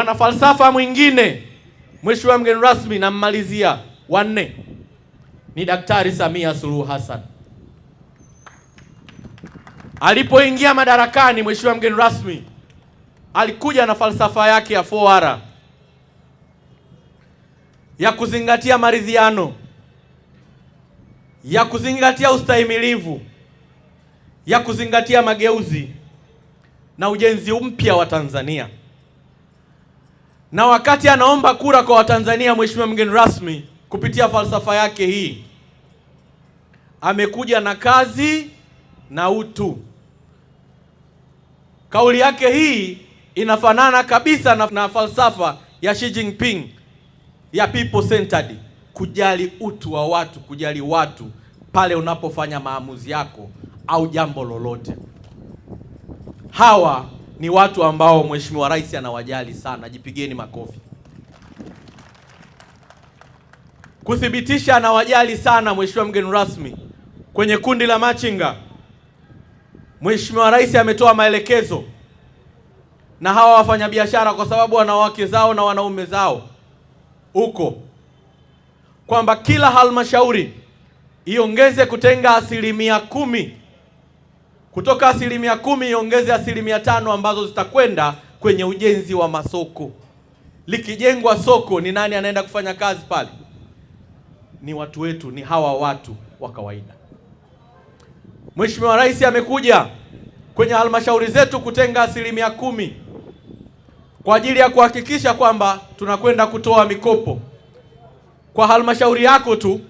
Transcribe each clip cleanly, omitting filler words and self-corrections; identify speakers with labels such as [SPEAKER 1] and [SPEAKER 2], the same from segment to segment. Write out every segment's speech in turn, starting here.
[SPEAKER 1] Mwanafalsafa mwingine, Mheshimiwa mgeni rasmi, nammalizia, wanne, ni Daktari Samia Suluhu Hassan. Alipoingia madarakani, Mheshimiwa mgeni rasmi, alikuja na falsafa yake ya 4R ya kuzingatia maridhiano, ya kuzingatia ustahimilivu, ya kuzingatia mageuzi na ujenzi mpya wa Tanzania. Na wakati anaomba kura kwa Watanzania, Mheshimiwa mgeni rasmi, kupitia falsafa yake hii, amekuja na kazi na utu. Kauli yake hii inafanana kabisa na falsafa ya Xi Jinping ya people centered, kujali utu wa watu, kujali watu pale unapofanya maamuzi yako au jambo lolote. Hawa ni watu ambao Mheshimiwa Rais anawajali sana, jipigeni makofi. Kuthibitisha anawajali sana Mheshimiwa mgeni rasmi, kwenye kundi la machinga, Mheshimiwa Rais ametoa maelekezo na hawa wafanyabiashara, kwa sababu wana wake zao na wanaume zao huko, kwamba kila halmashauri iongeze kutenga 10%, kutoka 10% iongeze 5% ambazo zitakwenda kwenye ujenzi wa masoko. Likijengwa soko, ni nani anaenda kufanya kazi pale? Ni watu wetu, ni hawa watu wa kawaida. Mheshimiwa Rais amekuja kwenye halmashauri zetu kutenga 10% kwa ajili ya kuhakikisha kwamba tunakwenda kutoa mikopo. Kwa halmashauri yako tu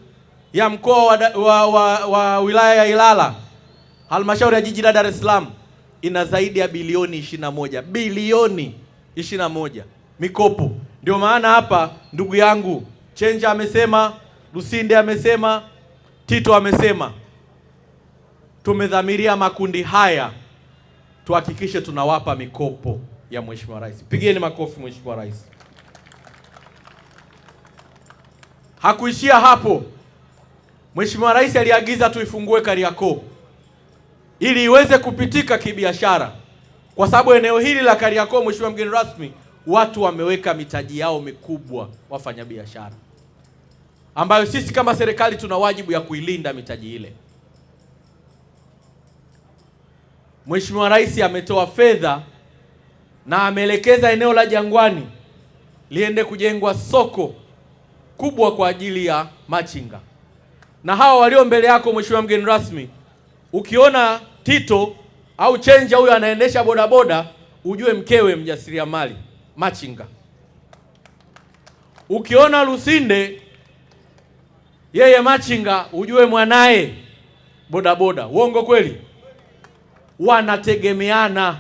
[SPEAKER 1] ya mkoa wa wilaya ya Ilala, halmashauri ya jiji la Dar es Salaam ina zaidi ya bilioni 21 mikopo. Ndio maana hapa ndugu yangu Chenja amesema, Lusinde amesema, Tito amesema, tumedhamiria makundi haya tuhakikishe tunawapa mikopo ya Mheshimiwa Rais. Pigieni makofi Mheshimiwa Rais. Hakuishia hapo. Mheshimiwa Rais aliagiza tuifungue Kariakoo ili iweze kupitika kibiashara, kwa sababu eneo hili la Kariakoo, Mheshimiwa mgeni rasmi, watu wameweka mitaji yao mikubwa, wafanyabiashara, ambayo sisi kama serikali tuna wajibu ya kuilinda mitaji ile. Mheshimiwa Rais ametoa fedha na ameelekeza eneo la Jangwani liende kujengwa soko kubwa kwa ajili ya machinga. Na hawa walio mbele yako Mheshimiwa mgeni rasmi, ukiona Tito au Chenja huyo anaendesha bodaboda, ujue mkewe mjasiriamali machinga. Ukiona Lusinde yeye machinga, ujue mwanae bodaboda. Uongo kweli? Wanategemeana.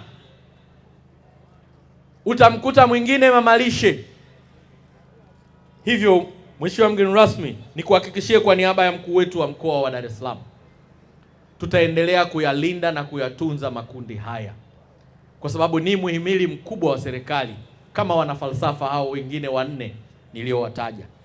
[SPEAKER 1] Utamkuta mwingine mamalishe. Hivyo Mheshimiwa mgeni rasmi, ni kuhakikishie kwa niaba ya mkuu wetu wa mkoa wa Dar es Salaam, tutaendelea kuyalinda na kuyatunza makundi haya, kwa sababu ni muhimili mkubwa wa serikali, kama wanafalsafa hao wengine wanne niliowataja.